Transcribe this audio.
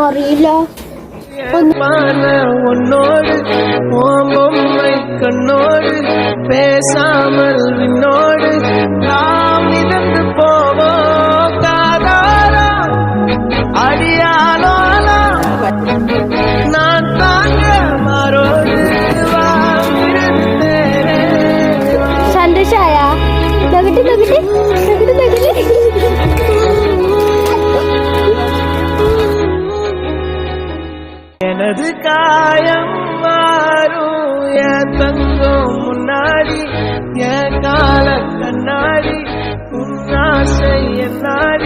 അറിയില്ല. உன்னோடு பொம்மை கண்ணோடு பேசாமல் விண்ணோடு நாம் மிதந்து போவோம் காதாரா அடியாலோ நான் தாங்க மாறோடு സന്തോഷായ നഗട്ടി നഗട്ടി നഗട്ടി നഗട്ടി எனது காயம் மாறும் என் தங்கம் முன்னாடி என் கால கண்ணாடி உன் ஆசை என்னாடி